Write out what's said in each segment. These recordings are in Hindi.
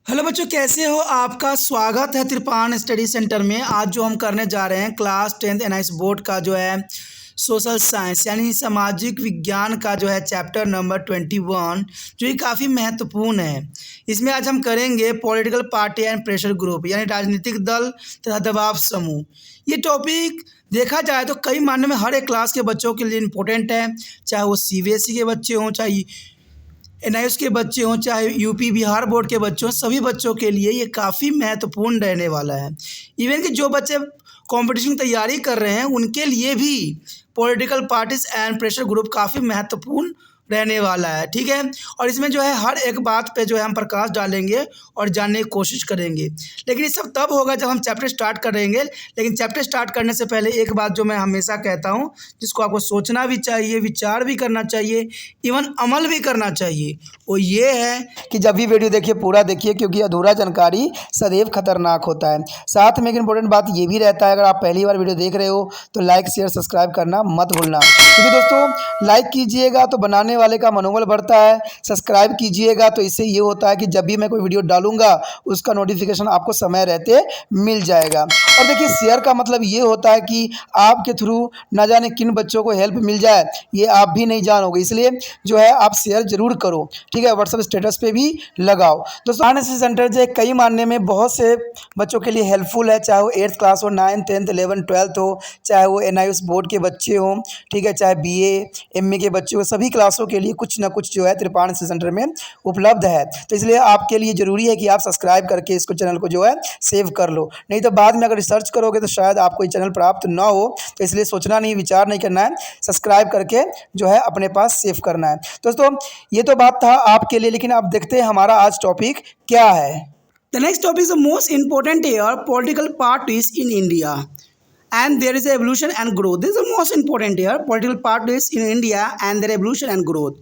हेलो बच्चों, कैसे हो? आपका स्वागत है त्रिपान स्टडी सेंटर में। आज जो हम करने जा रहे हैं क्लास 10th एनआईएस बोर्ड का जो है सोशल साइंस यानी सामाजिक विज्ञान का जो है चैप्टर नंबर 21, जो कि काफ़ी महत्वपूर्ण है। इसमें आज हम करेंगे political party and pressure group यानी राजनीतिक दल तथा दबाव समूह। ये टॉपिक देखा जाए तो कई मायनों में हर एक क्लास के बच्चों के लिए इम्पोर्टेंट है, चाहे वो सीबीएसई के बच्चे हों, चाहे एनआईएस के बच्चे हों, चाहे यूपी बिहार बोर्ड के बच्चे हों, सभी बच्चों के लिए ये काफ़ी महत्वपूर्ण रहने वाला है। इवन कि जो बच्चे कंपटीशन की तैयारी कर रहे हैं उनके लिए भी political parties and pressure group काफ़ी महत्वपूर्ण रहने वाला है। ठीक है, और इसमें जो है हर एक बात पे जो है हम प्रकाश डालेंगे और जानने की कोशिश करेंगे। लेकिन ये सब तब होगा जब हम चैप्टर स्टार्ट करेंगे। लेकिन चैप्टर स्टार्ट करने से पहले एक बात जो मैं हमेशा कहता हूँ, जिसको आपको सोचना भी चाहिए, विचार भी करना चाहिए, इवन अमल भी करना चाहिए, वो ये है कि जब भी वीडियो देखिए पूरा देखिए, क्योंकि अधूरा जानकारी सदैव खतरनाक होता है। साथ में एक इम्पोर्टेंट बात ये भी रहता है, अगर आप पहली बार वीडियो देख रहे हो तो लाइक शेयर सब्सक्राइब करना मत भूलना, क्योंकि दोस्तों लाइक कीजिएगा तो बनाने वाले का मनोबल बढ़ता है, सब्सक्राइब कीजिएगा तो इससे ये होता है कि जब भी मैं कोई वीडियो डालूंगा उसका नोटिफिकेशन आपको समय रहते मिल जाएगा। और देखिए शेयर का मतलब ये होता है कि आपके थ्रू ना जाने किन बच्चों को हेल्प मिल जाए, ये आप भी नहीं जानोगे, इसलिए जो है आप शेयर जरूर करो। ठीक है, व्हाट्सएप स्टेटस पे भी लगाओ। दोस्तों एनएसएस सेंटर जो है कई मानने में बहुत से बच्चों के लिए हेल्पफुल है, चाहे वो 8th क्लास हो, 9th 10th 11th 12th हो, चाहे वो एनआईएस बोर्ड के बच्चे हों, ठीक है, चाहे बीए एमए के बच्चे हो, सभी क्लासों के लिए कुछ ना कुछ जो है त्रिपान सेंटर में उपलब्ध है। तो इसलिए आपके लिए ज़रूरी है कि आप सब्सक्राइब करके इसको चैनल को जो है सेव कर लो, नहीं तो बाद में अगर रिसर्च करोगे तो शायद आपको ये चैनल प्राप्त ना हो। तो इसलिए सोचना नहीं, विचार नहीं करना है, सब्सक्राइब करके जो है अपने पास सेव करना है। दोस्तों ये तो बात था आपके लिए, लेकिन आप देखते हैं हमारा आज टॉपिक क्या है। The next topic is the most important here, political parties in India. And there is evolution and growth. This is the most important here, political parties in India and their evolution and growth.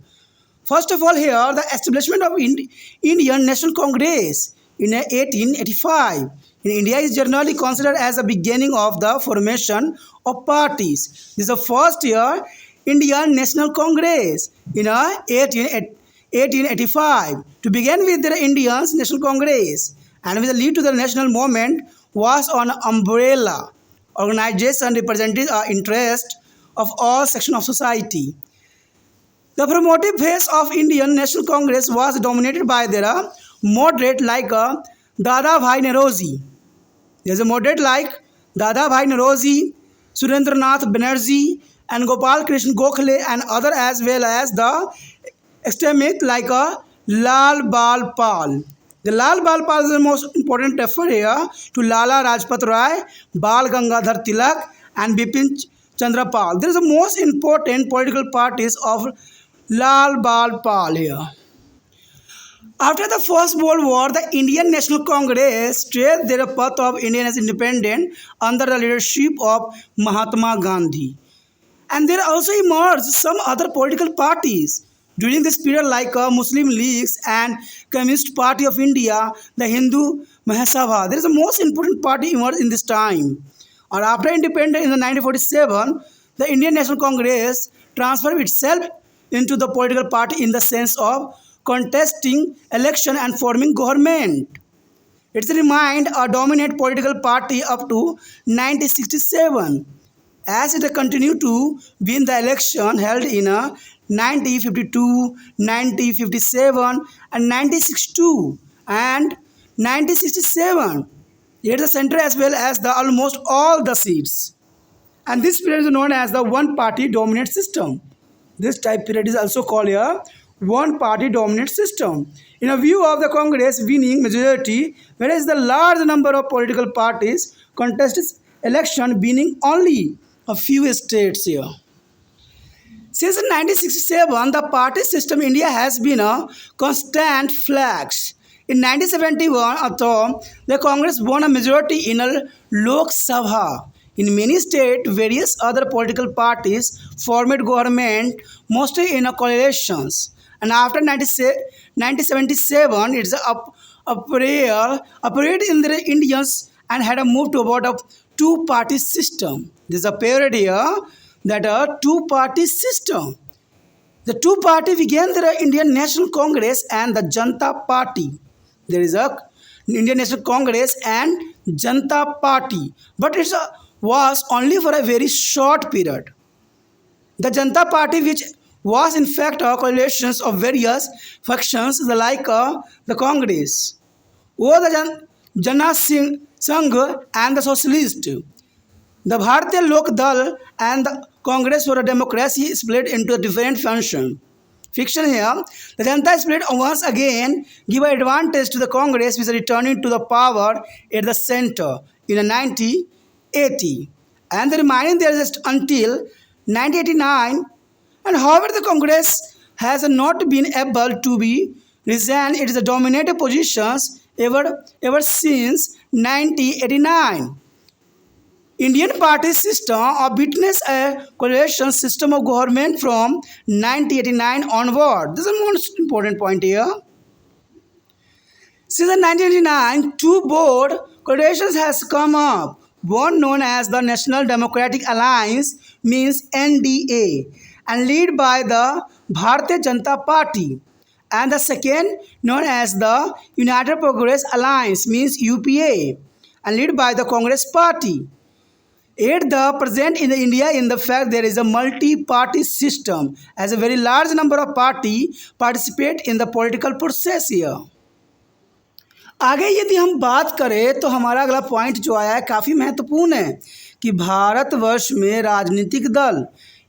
First of all here, the establishment of Indian National Congress in 1885 in India is generally considered as the beginning of the formation of parties. This is the first year Indian National Congress in 1885 to begin with the Indian National Congress and with the lead to the national movement was an umbrella organization representing the interest of all sections of society. The promotive phase of Indian National Congress was dominated by their moderate like Dada Bhai Nauroji. There is a moderate like Dada Bhai Nauroji, Surendranath Banerjee, and Gopal Krishna Gokhale, and other as well as the extremist like Lal Bal Pal. The Lal Bal Pal is the most important refer here to Lala Rajpat Rai, Bal Gangadhar Tilak, and Bipin Chandra Pal. There is the most important political parties of Lal Bal Pal here. After the First World War, the Indian National Congress traced their path of Indian as independent under the leadership of Mahatma Gandhi. And there also emerged some other political parties during this period like Muslim Leagues and Communist Party of India, the Hindu Mahasabha. There is the most important party emerged in this time. And after independence in the 1947, the Indian National Congress transformed itself into the political party in the sense of contesting election and forming government. It remained a dominant political party up to 1967, as it continued to win the election held in 1952, 1957, and 1962 and 1967. It is the center as well as the almost all the seats. And this period is known as the one-party dominant system. This type period is also called a one-party dominant system. In a view of the Congress winning majority, whereas the large number of political parties contested election, winning only a few states here. Since 1967, the party system in India has been a constant flux. In 1971, although the Congress won a majority in a Lok Sabha, in many states, various other political parties formed government, mostly in coalitions. And after 1977, it's operated in the Indians and had a move to about a two-party system. This is a period here that a two-party system. The two party began the Indian National Congress and the Janata Party. There is a Indian National Congress and Janata Party, but it was only for a very short period. The Janata Party, which was in fact a coalition of various factions like the Congress, or the Jana Sangh and the Socialist. The Bharatiya Lok Dal and the Congress for a democracy split into different factions. Fiction here, the Janata split once again, give an advantage to the Congress, which is returning to the power at the center in 1980, and the remaining there is until 1989. And however, the Congress has not been able to be resign its dominated positions ever since 1989. Indian party system witnessed a coalition system of government from 1989 onward. This is the most important point here. Since 1989, two board coalitions has come up. One known as the National Democratic Alliance, means NDA, and led by the Bharatiya Janata Party, and the second known as the United Progress Alliance, means UPA, and led by the Congress Party. At the present in India, in the fact there is a multi-party system, as a very large number of parties participate in the political process here. आगे यदि हम बात करें तो हमारा अगला पॉइंट जो आया है काफ़ी महत्वपूर्ण है कि भारतवर्ष में राजनीतिक दल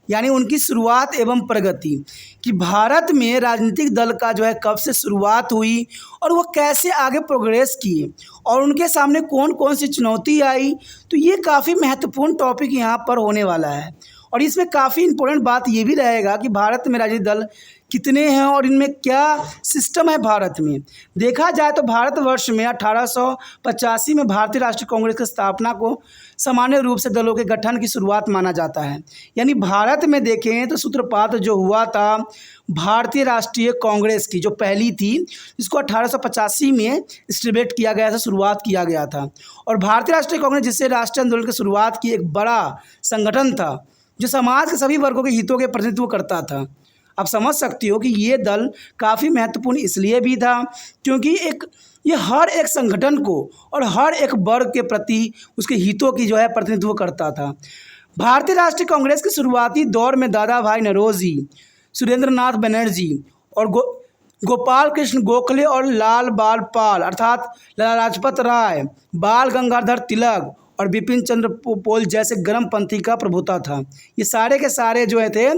यानी उनकी शुरुआत एवं प्रगति, कि भारत में राजनीतिक दल का जो है कब से शुरुआत हुई और वो कैसे आगे प्रोग्रेस किए और उनके सामने कौन कौन सी चुनौती आई। तो ये काफ़ी महत्वपूर्ण टॉपिक यहाँ पर होने वाला है और इसमें काफ़ी इम्पोर्टेंट बात ये भी रहेगा कि भारत में राजनीतिक दल कितने हैं और इनमें क्या सिस्टम है। भारत में देखा जाए तो भारतवर्ष में 1885 में भारतीय राष्ट्रीय कांग्रेस की स्थापना को सामान्य रूप से दलों के गठन की शुरुआत माना जाता है। यानी भारत में देखें तो सूत्रपात जो हुआ था भारतीय राष्ट्रीय कांग्रेस की जो पहली थी, जिसको 1885 में इस्टेब्लिश किया गया था, शुरुआत किया गया था। और भारतीय राष्ट्रीय कांग्रेस जिससे राष्ट्रीय आंदोलन की शुरुआत की एक बड़ा संगठन था जो समाज के सभी वर्गों के हितों के प्रतिनिधित्व करता था। आप समझ सकते हो कि ये दल काफ़ी महत्वपूर्ण इसलिए भी था क्योंकि ये हर एक संगठन को और हर एक वर्ग के प्रति उसके हितों की जो है प्रतिनिधित्व करता था। भारतीय राष्ट्रीय कांग्रेस के शुरुआती दौर में दादा भाई नौरोजी, सुरेंद्र नाथ बनर्जी और गोपाल कृष्ण गोखले और लाल बाल पाल अर्थात लाला लाजपत राय, बाल गंगाधर तिलक और बिपिन चंद्र पोल जैसे गर्मपंथी का प्रभुता था। ये सारे के सारे जो थे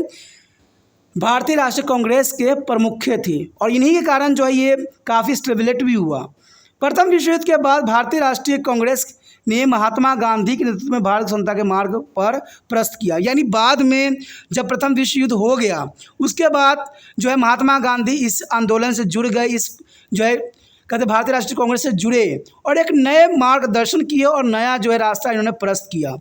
भारतीय राष्ट्रीय कांग्रेस के प्रमुख थे और इन्हीं के कारण जो है ये काफ़ी स्टेबलेट भी हुआ। प्रथम विश्व युद्ध के बाद भारतीय राष्ट्रीय कांग्रेस ने महात्मा गांधी के नेतृत्व में भारत स्वतंत्रता के मार्ग पर प्रस्थ किया। यानी बाद में जब प्रथम विश्व युद्ध हो गया उसके बाद जो है महात्मा गांधी इस आंदोलन से जुड़ गए, इस जो है कहते भारतीय राष्ट्रीय कांग्रेस से जुड़े और एक नए मार्गदर्शन किए और नया जो है रास्ता इन्होंने प्रस्थ किया।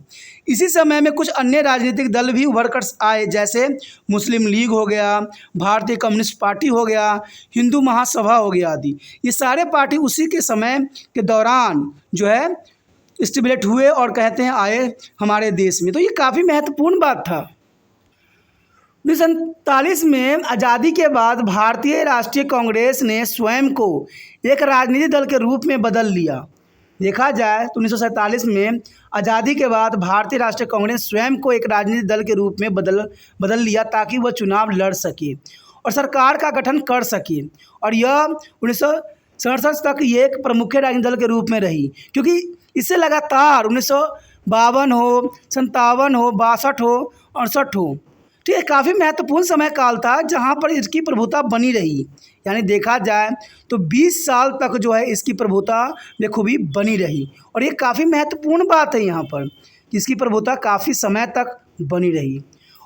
इसी समय में कुछ अन्य राजनीतिक दल भी उभर कर आए, जैसे मुस्लिम लीग हो गया, भारतीय कम्युनिस्ट पार्टी हो गया, हिंदू महासभा हो गया आदि। ये सारे पार्टी उसी के समय के दौरान जो है स्टेबलेट हुए और कहते हैं आए हमारे देश में। तो ये काफ़ी महत्वपूर्ण बात था। 1947 में आज़ादी के बाद भारतीय राष्ट्रीय कांग्रेस ने स्वयं को एक राजनीतिक दल के रूप में बदल लिया। देखा जाए तो 1947 में आज़ादी के बाद भारतीय राष्ट्रीय कांग्रेस स्वयं को एक राजनीतिक दल के रूप में बदल लिया ताकि वह चुनाव लड़ सके और सरकार का गठन कर सके। और यह 1967 तक ये एक प्रमुख राजनीतिक दल के रूप में रही, क्योंकि इससे लगातार 1952 हो, 57 हो, 62 हो, 68 हो, ठीक है, काफ़ी महत्वपूर्ण समय काल था जहाँ पर इसकी प्रभुता बनी रही। यानी देखा जाए तो 20 साल तक जो है इसकी प्रभुता बखूबी बनी रही और ये काफ़ी महत्वपूर्ण बात है यहाँ पर कि इसकी प्रभुता काफ़ी समय तक बनी रही।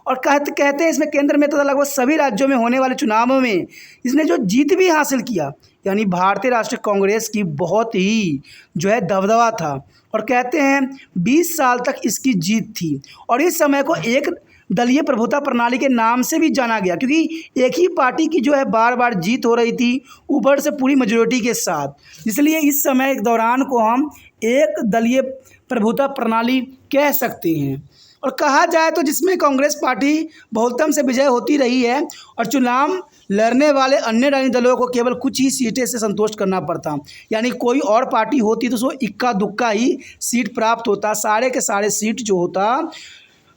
और कहते हैं इसमें केंद्र में तो लगभग सभी राज्यों में होने वाले चुनावों में इसने जो जीत भी हासिल किया। यानी भारतीय राष्ट्रीय कांग्रेस की बहुत ही जो है दबदबा था और कहते हैं 20 साल तक इसकी जीत थी और इस समय को एक दलीय प्रभुता प्रणाली के नाम से भी जाना गया, क्योंकि एक ही पार्टी की जो है बार बार जीत हो रही थी ऊपर से पूरी मेजोरिटी के साथ। इसलिए इस समय के दौरान को हम एक दलीय प्रभुता प्रणाली कह सकते हैं। और कहा जाए तो जिसमें कांग्रेस पार्टी बहुमत से विजय होती रही है और चुनाव लड़ने वाले अन्य राजनीतिक दलों को केवल कुछ ही सीटें से संतोष करना पड़ता, यानी कोई और पार्टी होती तो उसको इक्का दुक्का ही सीट प्राप्त होता, सारे के सारे सीट जो होता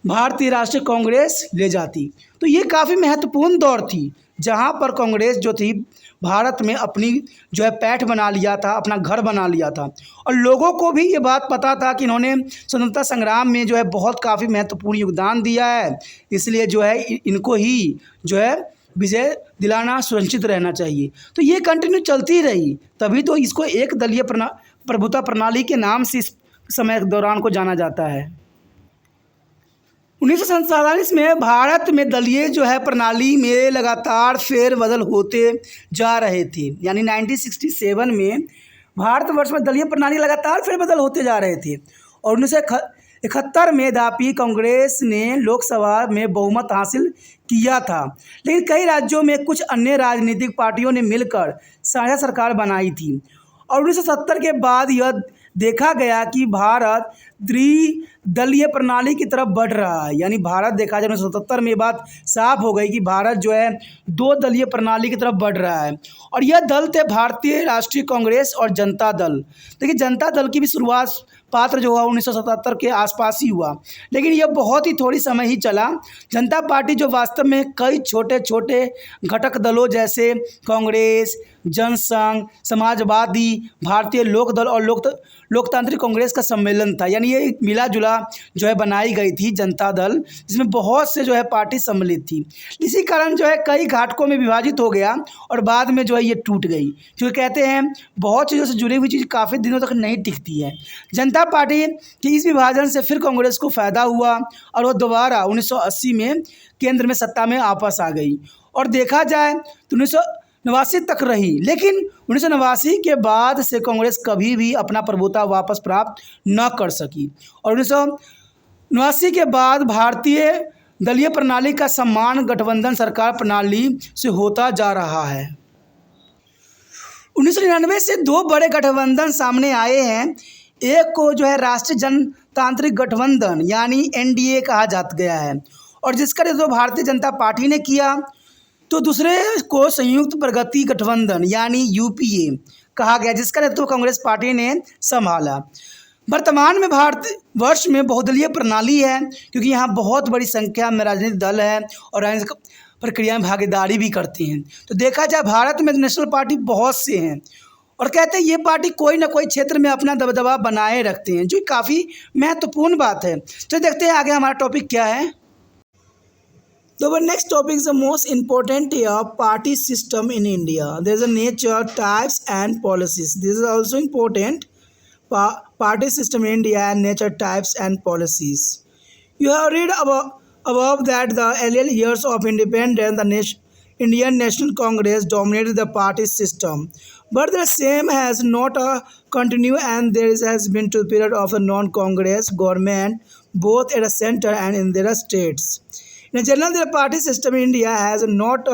भारतीय राष्ट्रीय कांग्रेस ले जाती। तो ये काफ़ी महत्वपूर्ण दौर थी जहाँ पर कांग्रेस जो थी भारत में अपनी जो है पैठ बना लिया था, अपना घर बना लिया था और लोगों को भी ये बात पता था कि इन्होंने स्वतंत्रता संग्राम में जो है बहुत काफ़ी महत्वपूर्ण योगदान दिया है, इसलिए जो है इनको ही जो है विजय दिलाना सुनिश्चित रहना चाहिए। तो ये कंटिन्यू चलती रही, तभी तो इसको एक दलीय प्रभुता प्रणाली के नाम से इस समय के दौरान को जाना जाता है। 1947 में भारत में दलीय जो है प्रणाली में लगातार फेरबदल होते जा रहे थे, यानी 1967 में भारतवर्ष में दलीय प्रणाली लगातार फेरबदल होते जा रहे थे और 1971 में धापी कांग्रेस ने लोकसभा में बहुमत हासिल किया था, लेकिन कई राज्यों में कुछ अन्य राजनीतिक पार्टियों ने मिलकर साझा सरकार बनाई थी और 1970 के बाद यह देखा गया कि भारत द्विदलीय प्रणाली की तरफ बढ़ रहा है, यानी भारत देखा जाए 1977 में बात साफ हो गई कि भारत जो है दो दलीय प्रणाली की तरफ बढ़ रहा है और यह दल थे भारतीय राष्ट्रीय कांग्रेस और जनता दल। देखिए जनता दल की भी शुरुआत पात्र जो हुआ 1977 के आसपास ही हुआ, लेकिन यह बहुत ही थोड़ी समय ही चला। जनता पार्टी जो वास्तव में कई छोटे छोटे घटक दलों जैसे कांग्रेस, जनसंघ, समाजवादी, भारतीय लोक दल और लोकतांत्रिक कांग्रेस का सम्मेलन था, यानी ये मिला जुला जो है बनाई गई थी जनता दल, जिसमें बहुत से जो है पार्टी सम्मिलित थी। इसी कारण जो है कई घटकों में विभाजित हो गया और बाद में जो है ये टूट गई, क्योंकि कहते हैं बहुत चीज़ों से जुड़ी हुई चीज़ काफ़ी दिनों तक नहीं टिकती है। जनता पार्टी के इस विभाजन से फिर कांग्रेस को फ़ायदा हुआ और वो दोबारा 1980 में केंद्र में सत्ता में वापस आ गई और देखा जाए तो 1989 तक रही, लेकिन 1989 के बाद से कांग्रेस कभी भी अपना प्रभुत्व वापस प्राप्त न कर सकी और 1989 के बाद भारतीय दलीय प्रणाली का सम्मान गठबंधन सरकार प्रणाली से होता जा रहा है। 1999 से दो बड़े गठबंधन सामने आए हैं, एक को जो है राष्ट्रीय जनतांत्रिक गठबंधन यानी NDA कहा जाता गया है और जिसका नेतृत्व भारतीय जनता पार्टी ने किया, तो दूसरे को संयुक्त प्रगति गठबंधन यानी UPA कहा गया, जिसका नेतृत्व कांग्रेस पार्टी ने संभाला। वर्तमान में भारतवर्ष में बहुदलीय प्रणाली है, क्योंकि यहाँ बहुत बड़ी संख्या में राजनीतिक दल है और राजनीतिक प्रक्रिया में भागीदारी भी करते हैं। तो देखा जाए भारत में नेशनल पार्टी बहुत से हैं और कहते हैं ये पार्टी कोई ना कोई क्षेत्र में अपना दबदबा बनाए रखते हैं, जो काफ़ी महत्वपूर्ण बात है। तो देखते हैं आगे हमारा टॉपिक क्या है। So our next topic is the most important here, party system in India. There is a nature, types and policies. This is also important. Party system in India and nature, types and policies. You have read above that the earlier years of independence, the Indian National Congress dominated the party system. But the same has not continued and there has been a period of a non-Congress government both at the center and in their states. In general, the party system in India has not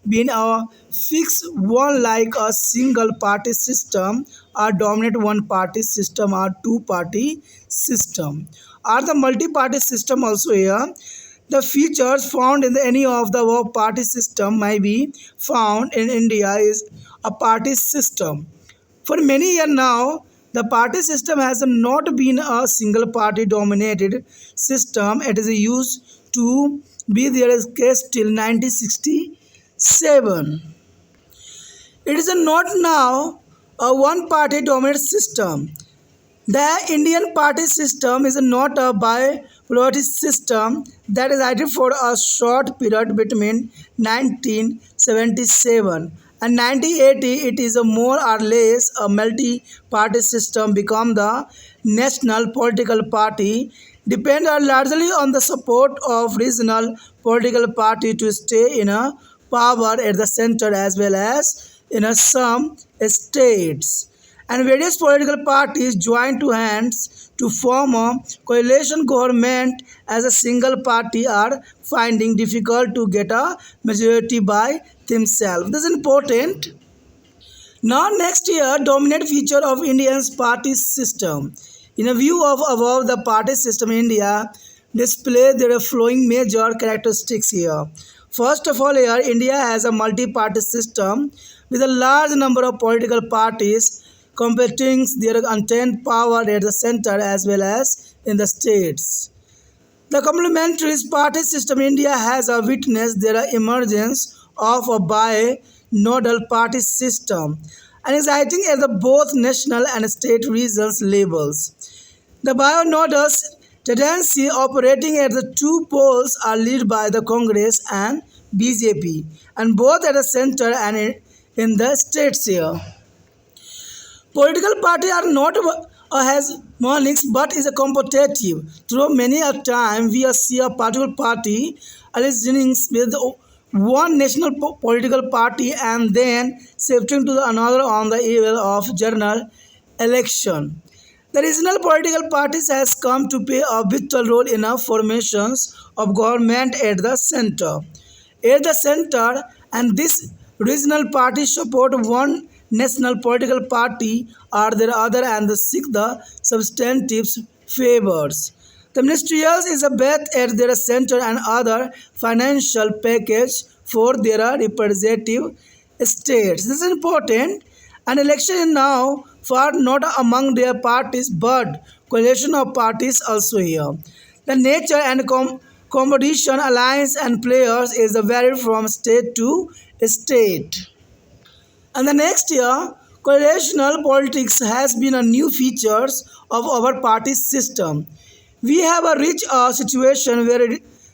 been a fixed one like a single party system or dominant one party system or two party system or the multi-party system also here. The features found in any of the above party system may be found in India is a party system. For many years now, the party system has not been a single party dominated system. It is used to be there is case till 1967. It is not now a one party dominated system. The Indian party system is not a biparty system that is active for a short period between 1977 and 1980. It is a more or less a multi-party system. Become the national political party depend largely on the support of regional political party to stay in a power at the center as well as in some states. And various political parties join to hands to form a coalition government as a single party are finding difficult to get a majority by themselves. This is important. Now next year, dominant feature of Indian's party system. In a view of above the party system in India display their following major characteristics here. First of all, here India has a multi-party system with a large number of political parties competing their content power at the center as well as in the states. The complementary party system in India has witnessed the emergence of a bi-nodal party system and is acting at the both national and state regions levels. The bi-nodal tendency operating at the two poles are led by the Congress and BJP, and both at the center and in the states here. Political parties are not hegemonic but is a competitive. Through many a time we see a particular party aligning with one national political party and then shifting to another on the eve of general election. The regional political parties has come to play a vital role in the formations of government at the center. At the center, and this regional parties support one national political party or the other and seek the substantive favors. The ministerials is a bet at their center and other financial package for their representative states. This is important. An election is now far not among their parties but coalition of parties also here. The nature and competition, alliance and players is varied from state to state. And the next year, coalitional politics has been a new features of our party system. We have reached a situation where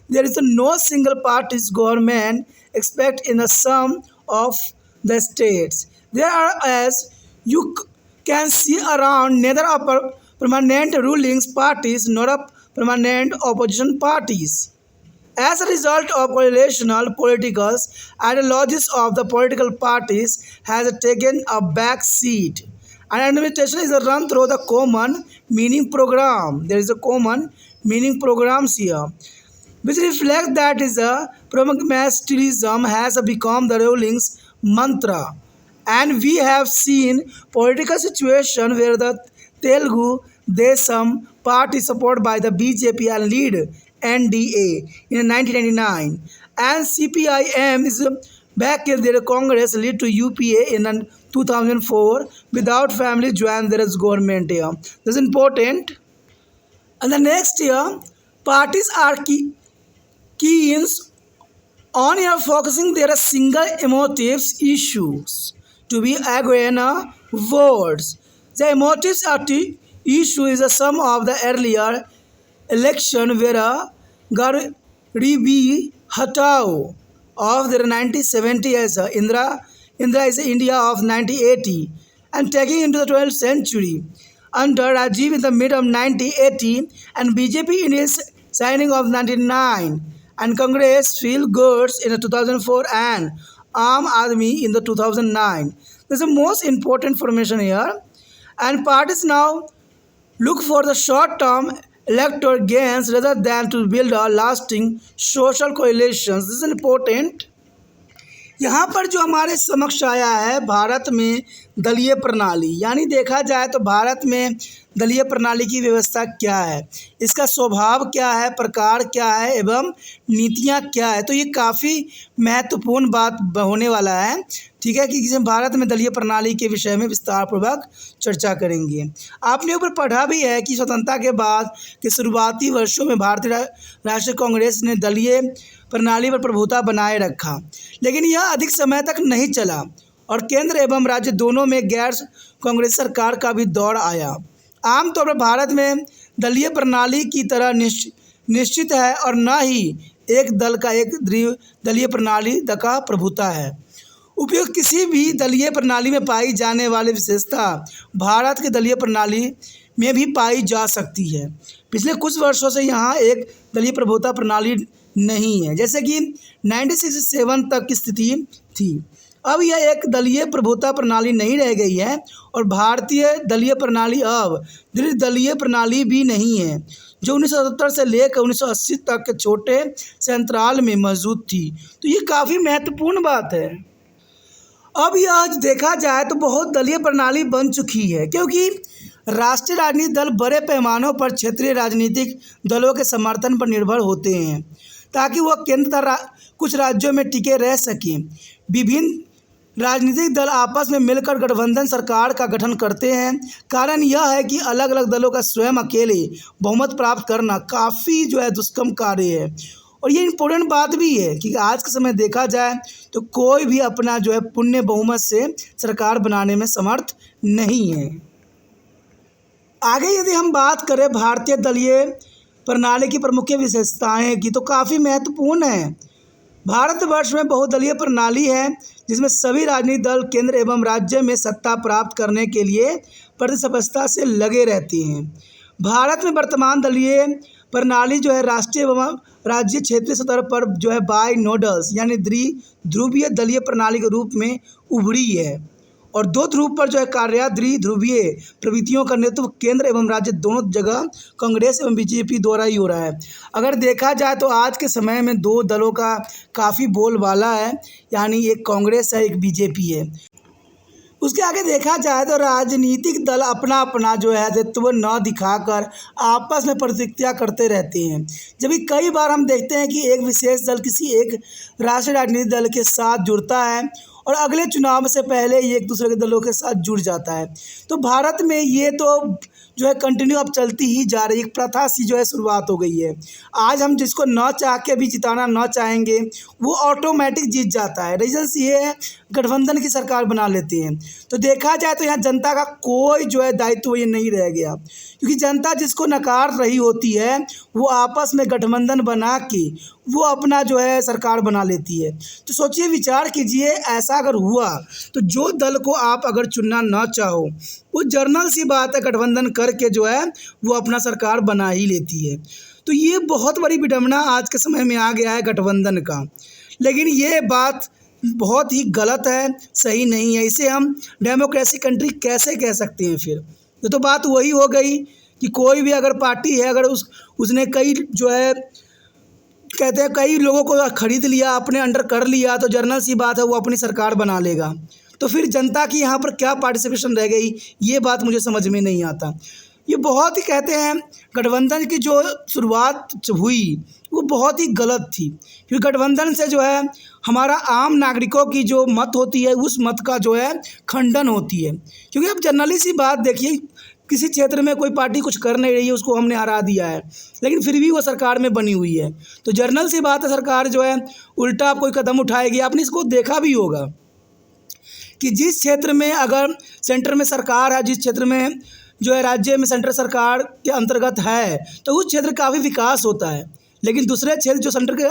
there is no single party's government except in the sum of the states. There are, as you can see around, neither a permanent ruling parties nor a permanent opposition parties. As a result of coalitional political ideologies of the political parties has taken a back seat. And administration is run through the common meaning program. There is a common meaning programs here, which reflects that is a pragmatism has become the ruling's mantra. And we have seen political situation where the Telugu Desam party supported by the BJP and lead NDA in 1999, and CPIM is back in their Congress lead to UPA in 2004 without family join their government here. This is important. And the next year, parties are keen on here focusing their single emotives issues to be agreena words. The emotives are issue is a sum of the earlier election where Garibi Hatao of the 1970 as Indra is India of 1980 and taking into the 12th century under Rajiv in the mid of 1980 and BJP in its signing of 1999 and Congress feel goods in the 2004 and Aam Aadmi in the 2009. This is the most important formation here, and parties now look for the short-term electoral gains rather than to build a lasting social coalitions. This is important. यहाँ पर जो हमारे समक्ष आया है भारत में दलीय प्रणाली, यानी देखा जाए तो भारत में दलीय प्रणाली की व्यवस्था क्या है, इसका स्वभाव क्या है, प्रकार क्या है एवं नीतियाँ क्या है। तो ये काफ़ी महत्वपूर्ण बात होने वाला है, ठीक है, कि भारत में दलीय प्रणाली के विषय में विस्तारपूर्वक चर्चा करेंगे। आपने ऊपर पढ़ा भी है कि स्वतंत्रता के बाद के शुरुआती वर्षों में भारतीय राष्ट्रीय कांग्रेस ने दलीय प्रणाली पर प्रभुता बनाए रखा, लेकिन यह अधिक समय तक नहीं चला और केंद्र एवं राज्य दोनों में गैर कांग्रेस सरकार का भी दौर आया। आमतौर पर भारत में दलीय प्रणाली की तरह निश्चित है और न ही एक दल का एक दलीय प्रणाली का प्रभुता है। उपयुक्त किसी भी दलीय प्रणाली में पाई जाने वाली विशेषता भारत की दलीय प्रणाली में भी पाई जा सकती है। पिछले कुछ वर्षों से यहाँ एक दलीय प्रभुता प्रणाली नहीं है, जैसे कि 1967 तक की स्थिति थी। अब यह एक दलीय प्रभुता प्रणाली नहीं रह गई है और भारतीय दलीय प्रणाली अब द्विदलीय प्रणाली भी नहीं है, जो 1970 से लेकर 1980 तक के छोटे से अंतराल में मौजूद थी। तो ये काफ़ी महत्वपूर्ण बात है। अब यह देखा जाए तो बहुत दलीय प्रणाली बन चुकी है, क्योंकि राष्ट्रीय राजनीतिक दल बड़े पैमानों पर क्षेत्रीय राजनीतिक दलों के समर्थन पर निर्भर होते हैं ताकि वह केंद्र कुछ राज्यों में टिके रह सकें। विभिन्न राजनीतिक दल आपस में मिलकर गठबंधन सरकार का गठन करते हैं। कारण यह है कि अलग अलग दलों का स्वयं अकेले बहुमत प्राप्त करना काफ़ी दुष्कर्म कार्य है। और ये इम्पोर्टेंट बात भी है कि आज के समय देखा जाए तो कोई भी अपना पुण्य बहुमत से सरकार बनाने में समर्थ नहीं है। आगे यदि हम बात करें भारतीय दलीय प्रणाली की प्रमुख विशेषताएं की तो काफ़ी महत्वपूर्ण है। भारतवर्ष में बहुदलीय प्रणाली है जिसमें सभी राजनीतिक दल केंद्र एवं राज्य में सत्ता प्राप्त करने के लिए प्रतिस्पर्धा से लगे रहते हैं। भारत में वर्तमान दलीय प्रणाली राष्ट्रीय एवं राज्य क्षेत्रीय स्तर पर बाई नोडल्स यानी द्विध्रुवीय दलीय प्रणाली के रूप में उभरी है और दो ध्रुव पर कार्य द्विध्रुवीय प्रवृत्तियों का नेतृत्व केंद्र एवं राज्य दोनों जगह कांग्रेस एवं बीजेपी द्वारा ही हो रहा है। अगर देखा जाए तो आज के समय में दो दलों का काफ़ी बोलबाला है, यानी एक कांग्रेस है, एक बीजेपी है। उसके आगे देखा जाए तो राजनीतिक दल अपना अपना हितत्व न दिखाकर आपस में प्रतिक्रिया करते रहते हैं। जबकि कई बार हम देखते हैं कि एक विशेष दल किसी एक राष्ट्रीय राजनीतिक दल के साथ जुड़ता है और अगले चुनाव से पहले ये एक दूसरे के दलों के साथ जुड़ जाता है। तो भारत में ये तो कंटिन्यू अब चलती ही जा रही, एक प्रथा सी शुरुआत हो गई है। आज हम जिसको न चाह के भी जिताना न चाहेंगे वो ऑटोमेटिक जीत जाता है। रीजन्स ये है, गठबंधन की सरकार बना लेते हैं। तो देखा जाए तो यहाँ जनता का कोई दायित्व ये नहीं रह गया, क्योंकि जनता जिसको नकार रही होती है वो आपस में गठबंधन बना के वो अपना सरकार बना लेती है। तो सोचिए, विचार कीजिए, ऐसा अगर हुआ तो जो दल को आप अगर चुनना ना चाहो वो जर्नल सी बात है, गठबंधन करके वो अपना सरकार बना ही लेती है। तो ये बहुत बड़ी विडंबना आज के समय में आ गया है गठबंधन का। लेकिन ये बात बहुत ही गलत है, सही नहीं है। इसे हम डेमोक्रेसी कंट्री कैसे कह सकते हैं? फिर ये तो बात वही हो गई कि कोई भी अगर पार्टी है, अगर उसने कई कहते हैं कई लोगों को खरीद लिया, अपने अंडर कर लिया, तो जर्नल सी बात है वो अपनी सरकार बना लेगा। तो फिर जनता की यहाँ पर क्या पार्टिसिपेशन रह गई, ये बात मुझे समझ में नहीं आता। ये बहुत ही कहते हैं गठबंधन की जो शुरुआत हुई वो बहुत ही गलत थी, क्योंकि गठबंधन से हमारा आम नागरिकों की जो मत होती है उस मत का खंडन होती है। क्योंकि अब जनरली सी बात देखिए, किसी क्षेत्र में कोई पार्टी कुछ कर नहीं रही है, उसको हमने हरा दिया है, लेकिन फिर भी वो सरकार में बनी हुई है। तो जर्नल सी बात है, सरकार उल्टा कोई कदम उठाएगी। आपने इसको देखा भी होगा कि जिस क्षेत्र में अगर सेंटर में सरकार है, जिस क्षेत्र में राज्य में सेंटर सरकार के अंतर्गत है, तो उस क्षेत्र काफ़ी विकास होता है। लेकिन दूसरे क्षेत्र जो सेंटर के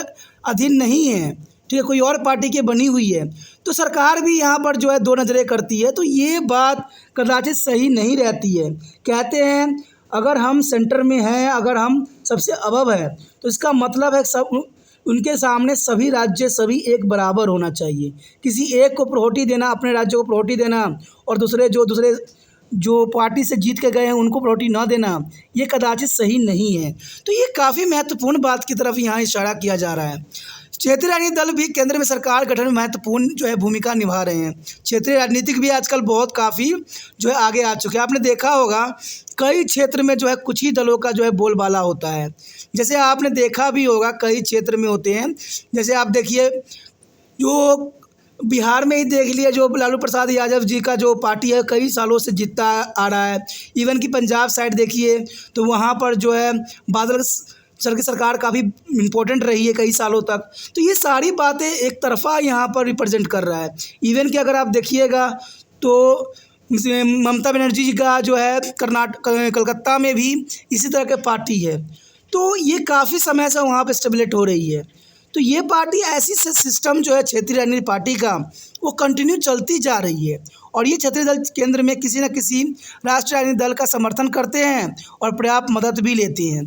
अधीन नहीं है, ठीक है, कोई और पार्टी की बनी हुई है, तो सरकार भी यहाँ पर दो नज़रें करती है। तो ये बात कदाचित सही नहीं रहती है। कहते हैं अगर हम सेंटर में हैं, अगर हम सबसे अबव है, तो इसका मतलब है सब उनके सामने सभी राज्य सभी एक बराबर होना चाहिए। किसी एक को प्रायोरिटी देना, अपने राज्य को प्रायोरिटी देना, और दूसरे जो पार्टी से जीत के गए हैं उनको प्रायोरिटी ना देना, ये कदाचित सही नहीं है। तो ये काफ़ी महत्वपूर्ण बात की तरफ यहाँ इशारा किया जा रहा है। क्षेत्रीय राजनीतिक दल भी केंद्र में सरकार गठन में महत्वपूर्ण भूमिका निभा रहे हैं। क्षेत्रीय राजनीतिक भी आजकल बहुत काफ़ी आगे आ चुके हैं। आपने देखा होगा कई क्षेत्र में कुछ ही दलों का बोलबाला होता है। जैसे आपने देखा भी होगा कई क्षेत्र में होते हैं, जैसे आप देखिए जो बिहार में ही देख लिया, जो लालू प्रसाद यादव जी का पार्टी है कई सालों से जीतता आ रहा है। इवन कि पंजाब साइड देखिए तो वहाँ पर बादल सर की सरकार काफ़ी इम्पोर्टेंट रही है कई सालों तक। तो ये सारी बातें एक तरफा यहाँ पर रिप्रेजेंट कर रहा है। इवन कि अगर आप देखिएगा तो ममता बनर्जी जी का कलकत्ता में भी इसी तरह के पार्टी है। तो ये काफ़ी समय से वहाँ पर स्टेबलेट हो रही है। तो ये पार्टी ऐसी सिस्टम क्षेत्रीय राजनीतिक पार्टी का वो कंटिन्यू चलती जा रही है। और ये क्षेत्रीय दल केंद्र में किसी न किसी राष्ट्रीय राजनीतिक दल का समर्थन करते हैं और पर्याप्त मदद भी लेते हैं।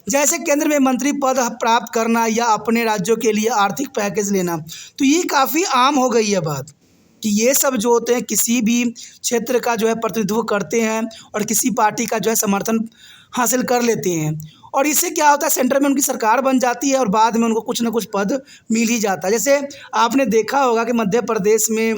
जैसे केंद्र में मंत्री पद प्राप्त करना या अपने राज्यों के लिए आर्थिक पैकेज लेना। तो ये काफ़ी आम हो गई है बात कि ये सब जो होते हैं किसी भी क्षेत्र का प्रतिनिधित्व करते हैं और किसी पार्टी का समर्थन हासिल कर लेते हैं। और इससे क्या होता है, सेंटर में उनकी सरकार बन जाती है और बाद में उनको कुछ ना कुछ पद मिल ही जाता है। जैसे आपने देखा होगा कि मध्य प्रदेश में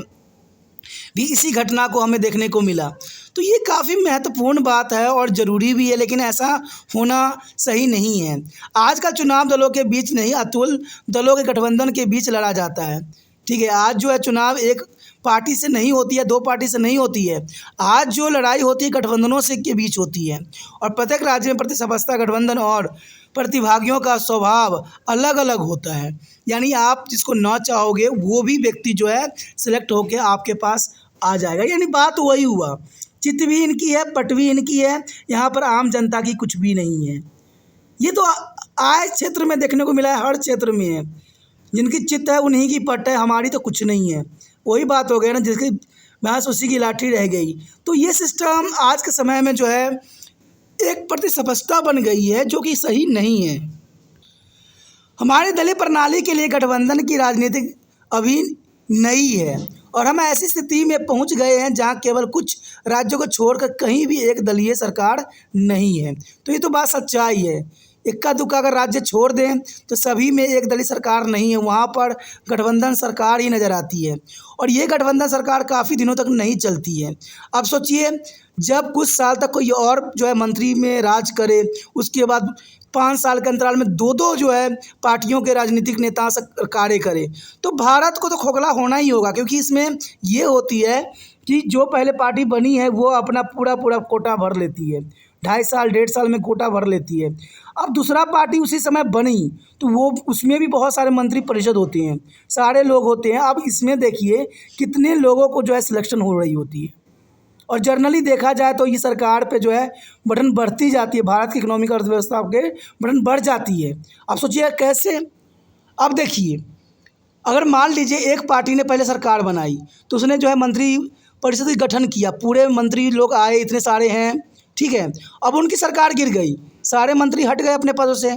भी इसी घटना को हमें देखने को मिला। तो ये काफ़ी महत्वपूर्ण बात है और ज़रूरी भी है, लेकिन ऐसा होना सही नहीं है। आज का चुनाव दलों के बीच नहीं, अतुल दलों के गठबंधन के बीच लड़ा जाता है। ठीक है, आज जो है चुनाव एक पार्टी से नहीं होती है, दो पार्टी से नहीं होती है। आज जो लड़ाई होती है गठबंधनों से के बीच होती है, और प्रत्येक राज्य में प्रतिस्पर्धा गठबंधन और प्रतिभागियों का स्वभाव अलग अलग होता है। यानी आप जिसको न चाहोगे वो भी व्यक्ति जो है सिलेक्ट होकर आपके पास आ जाएगा। यानी बात वही हुआ, चित भी इनकी है, पट भी इनकी है, यहाँ पर आम जनता की कुछ भी नहीं है। ये तो आए क्षेत्र में देखने को मिला है, हर क्षेत्र में है। जिनकी चित है उन्हीं की पट है, हमारी तो कुछ नहीं है। वही बात हो गई ना, जिसकी भैंस उसी की लाठी रह गई। तो ये सिस्टम आज के समय में जो है एक प्रतिस्पर्धा बन गई है, जो कि सही नहीं है। हमारे दलीय प्रणाली के लिए गठबंधन की राजनीति अभी नई है, और हम ऐसी स्थिति में पहुंच गए हैं जहां केवल कुछ राज्यों को छोड़कर कहीं भी एक दलीय सरकार नहीं है। तो ये तो बात सच्चाई है। इक्का दुक्का अगर राज्य छोड़ दें तो सभी में एक दलीय सरकार नहीं है, वहाँ पर गठबंधन सरकार ही नज़र आती है, और ये गठबंधन सरकार काफ़ी दिनों तक नहीं चलती है। अब सोचिए, जब कुछ साल तक कोई और जो है मंत्री में राज करे, उसके बाद 5 साल के अंतराल में दो दो जो है पार्टियों के राजनीतिक नेता कार्य करें, तो भारत को तो खोखला होना ही होगा। क्योंकि इसमें ये होती है कि जो पहले पार्टी बनी है वो अपना पूरा कोटा भर लेती है, 2.5 साल 1.5 साल में कोटा भर लेती है। अब दूसरा पार्टी उसी समय बनी तो वो उसमें भी बहुत सारे मंत्री परिषद होते हैं, सारे लोग होते हैं। अब इसमें देखिए कितने लोगों को जो है सिलेक्शन हो रही होती है, और जनरली देखा जाए तो ये सरकार पे जो है बटन बढ़ती जाती है, भारत की इकोनॉमिक अर्थव्यवस्था के बटन बढ़ जाती है। अब सोचिए कैसे। अब देखिए, अगर मान लीजिए एक पार्टी ने पहले सरकार बनाई तो उसने जो है मंत्री परिषद का गठन किया, पूरे मंत्री लोग आए, इतने सारे हैं, ठीक है। अब उनकी सरकार गिर गई, सारे मंत्री हट गए अपने पदों से,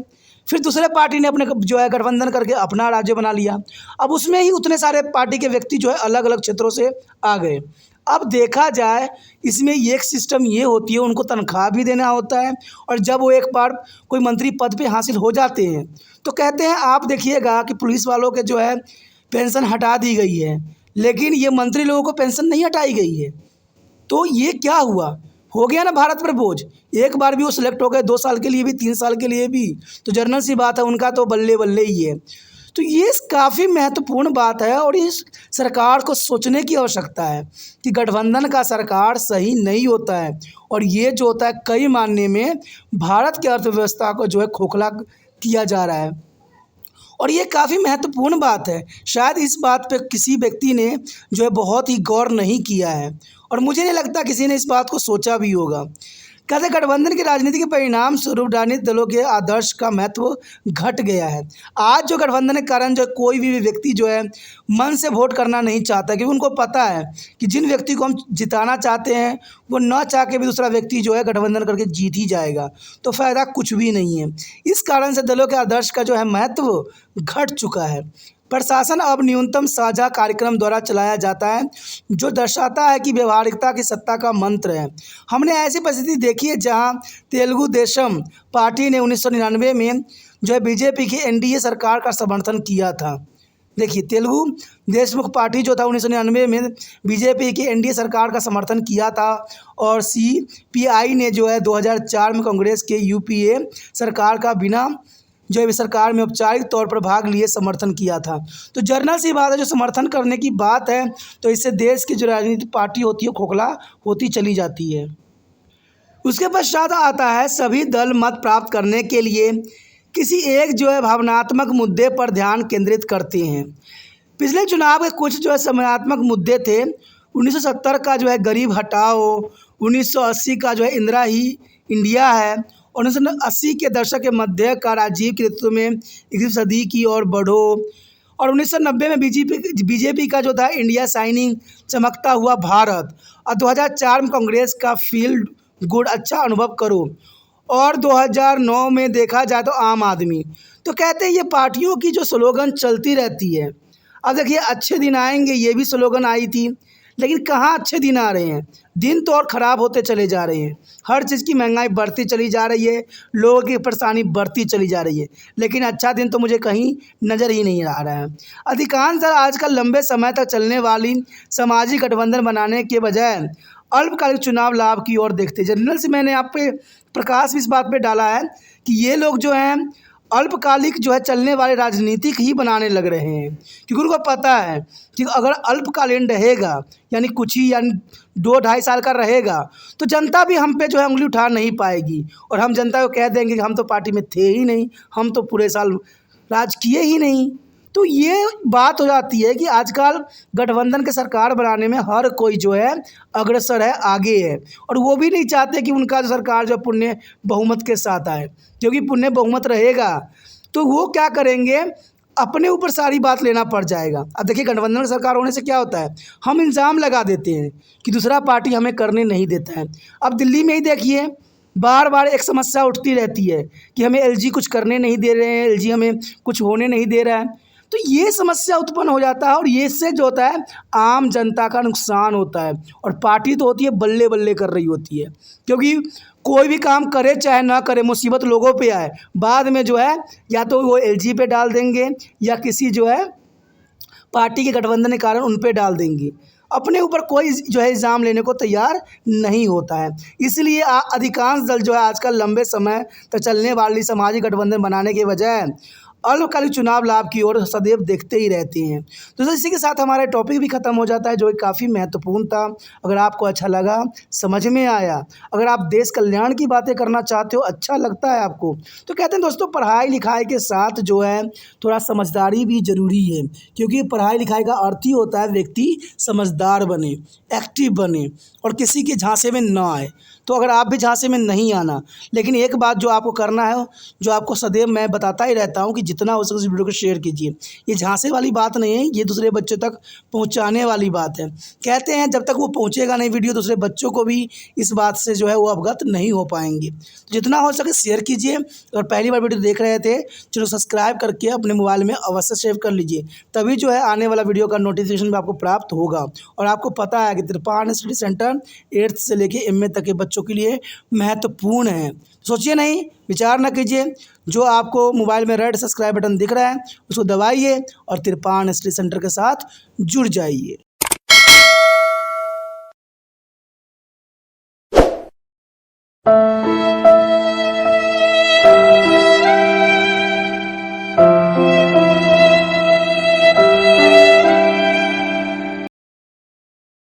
फिर दूसरे पार्टी ने अपने जो है गठबंधन करके अपना राज्य बना लिया। अब उसमें ही उतने सारे पार्टी के व्यक्ति जो है अलग अलग क्षेत्रों से आ गए। अब देखा जाए इसमें एक सिस्टम ये होती है, उनको तनख्वाह भी देना होता है, और जब वो एक बार कोई मंत्री पद पे हासिल हो जाते हैं तो कहते हैं, आप देखिएगा कि पुलिस वालों के जो है पेंशन हटा दी गई है, लेकिन ये मंत्री लोगों को पेंशन नहीं हटाई गई है। तो ये क्या हुआ, हो गया ना भारत पर बोझ। एक बार भी वो सिलेक्ट हो गए, 2 साल के लिए भी, 3 साल के लिए भी, तो जर्नल सी बात है, उनका तो बल्ले बल्ले ही है। तो ये काफ़ी महत्वपूर्ण बात है, और इस सरकार को सोचने की आवश्यकता है कि गठबंधन का सरकार सही नहीं होता है, और ये जो होता है कई मायने में भारत की अर्थव्यवस्था को जो है खोखला किया जा रहा है, और ये काफ़ी महत्वपूर्ण बात है। शायद इस बात पे किसी व्यक्ति ने जो है बहुत ही गौर नहीं किया है, और मुझे नहीं लगता किसी ने इस बात को सोचा भी होगा। कहते गठबंधन की राजनीति के परिणाम स्वरूप राजनीतिक दलों के आदर्श का महत्व घट गया है। आज जो गठबंधन के कारण जो कोई भी व्यक्ति जो है मन से वोट करना नहीं चाहता, क्योंकि उनको पता है कि जिन व्यक्ति को हम जिताना चाहते हैं वो न चाह के भी दूसरा व्यक्ति जो है गठबंधन करके जीत ही जाएगा, तो फ़ायदा कुछ भी नहीं है। इस कारण से दलों के आदर्श का जो है महत्व घट चुका है। प्रशासन अब न्यूनतम साझा कार्यक्रम द्वारा चलाया जाता है, जो दर्शाता है कि व्यवहारिकता की सत्ता का मंत्र है। हमने ऐसी परिस्थिति देखी है जहां तेलुगु देशम पार्टी ने 1999 में जो है बीजेपी की एनडीए सरकार का समर्थन किया था। देखिए, तेलुगु देशमुख पार्टी जो था 1999 में बीजेपी की एनडीए सरकार का समर्थन किया था, और सीपीआई ने जो है 2004 में कांग्रेस के यूपीए सरकार का बिना जो है सरकार में औपचारिक तौर पर भाग लिए समर्थन किया था। तो जर्नल सी बात है, जो समर्थन करने की बात है, तो इससे देश की जो राजनीतिक पार्टी होती है खोखला होती चली जाती है। उसके पश्चात आता है सभी दल मत प्राप्त करने के लिए किसी एक जो है भावनात्मक मुद्दे पर ध्यान केंद्रित करते हैं। पिछले चुनाव के कुछ जो है संवैधानिक मुद्दे थे। 1970 का जो है गरीब हटाओ, 1980 का जो है इंदिरा ही इंडिया है, 1980 के दशक के मध्य का राजीव के नेतृत्व में 21वीं सदी की ओर बढ़ो, और 1990 में बीजेपी का जो था इंडिया शाइनिंग चमकता हुआ भारत, और 2004 में कांग्रेस का फील्ड गुड अच्छा अनुभव करो, और 2009 में देखा जाए तो आम आदमी। तो कहते हैं ये पार्टियों की जो स्लोगन चलती रहती है। अब देखिए, अच्छे दिन आएंगे ये भी स्लोगन आई थी, लेकिन कहाँ अच्छे दिन आ रहे हैं, दिन तो और ख़राब होते चले जा रहे हैं। हर चीज़ की महंगाई बढ़ती चली जा रही है, लोगों की परेशानी बढ़ती चली जा रही है, लेकिन अच्छा दिन तो मुझे कहीं नज़र ही नहीं आ रहा है। अधिकांश दल आजकल लंबे समय तक चलने वाली सामाजिक गठबंधन बनाने के बजाय अल्पकालिक चुनाव लाभ की ओर देखते हैं। जनरल से मैंने आप पे प्रकाश भी इस बात पे डाला है कि ये लोग जो हैं अल्पकालिक जो है चलने वाले राजनीतिक ही बनाने लग रहे हैं, क्योंकि उनको पता है कि अगर अल्पकालीन रहेगा यानी कुछ ही यानी 2-2.5 साल का रहेगा तो जनता भी हम पे जो है उंगली उठा नहीं पाएगी और हम जनता को कह देंगे कि हम तो पार्टी में थे ही नहीं, हम तो पूरे साल राज किए ही नहीं। तो ये बात हो जाती है कि आजकल गठबंधन के सरकार बनाने में हर कोई जो है अग्रसर है, आगे है, और वो भी नहीं चाहते कि उनका जो सरकार जो पुण्य बहुमत के साथ आए, क्योंकि पुण्य बहुमत रहेगा तो वो क्या करेंगे, अपने ऊपर सारी बात लेना पड़ जाएगा। अब देखिए गठबंधन की सरकार होने से क्या होता है, हम इल्ज़ाम लगा देते हैं कि दूसरा पार्टी हमें करने नहीं देता है। अब दिल्ली में ही देखिए बार बार एक समस्या उठती रहती है कि हमें एलजी कुछ करने नहीं दे रहे हैं, एलजी हमें कुछ होने नहीं दे रहा है। तो ये समस्या उत्पन्न हो जाता है और ये इससे जो होता है आम जनता का नुकसान होता है, और पार्टी तो होती है बल्ले बल्ले कर रही होती है, क्योंकि कोई भी काम करे चाहे ना करे मुसीबत लोगों पे आए, बाद में जो है या तो वो एलजी पे डाल देंगे या किसी जो है पार्टी के गठबंधन के कारण उन पे डाल देंगी, अपने ऊपर कोई जो है इल्ज़ाम लेने को तैयार नहीं होता है। इसलिए अधिकांश दल जो है आजकल लंबे समय तक चलने वाली सामाजिक गठबंधन बनाने के बजाय अल्पकालिक चुनाव लाभ की ओर सदैव देखते ही रहते हैं। तो इसी के साथ हमारा टॉपिक भी ख़त्म हो जाता है, जो कि काफ़ी महत्वपूर्ण था। अगर आपको अच्छा लगा, समझ में आया, अगर आप देश कल्याण की बातें करना चाहते हो, अच्छा लगता है आपको, तो कहते हैं दोस्तों पढ़ाई लिखाई के साथ जो है थोड़ा समझदारी भी ज़रूरी है, क्योंकि पढ़ाई लिखाई का अर्थ ही होता है व्यक्ति समझदार बने, एक्टिव बने और किसी के झांसे में ना आए। तो अगर आप भी झांसे में नहीं आना, लेकिन एक बात जो आपको करना है, जो आपको सदैव मैं बताता ही रहता हूँ कि जितना हो सके इस वीडियो को शेयर कीजिए। ये झांसे वाली बात नहीं है, ये दूसरे बच्चों तक पहुँचाने वाली बात है। कहते हैं जब तक वो पहुँचेगा नहीं वीडियो, दूसरे बच्चों को भी इस बात से जो है वो अवगत नहीं हो पाएंगे। तो जितना हो सके शेयर कीजिए, और पहली बार वीडियो देख रहे थे चलो सब्सक्राइब करके अपने मोबाइल में अवश्य सेव कर लीजिए, तभी जो है आने वाला वीडियो का नोटिफिकेशन भी आपको प्राप्त होगा। और आपको पता है कि त्रिपाण स्टडी सेंटर 8th से लेके MA तक के बच्चों के लिए महत्वपूर्ण है। सोचिए नहीं, विचार न कीजिए, जो आपको मोबाइल में रेड सब्सक्राइब बटन दिख रहा है उसको दबाइए और त्रिपाण स्टडी सेंटर के साथ जुड़ जाइए।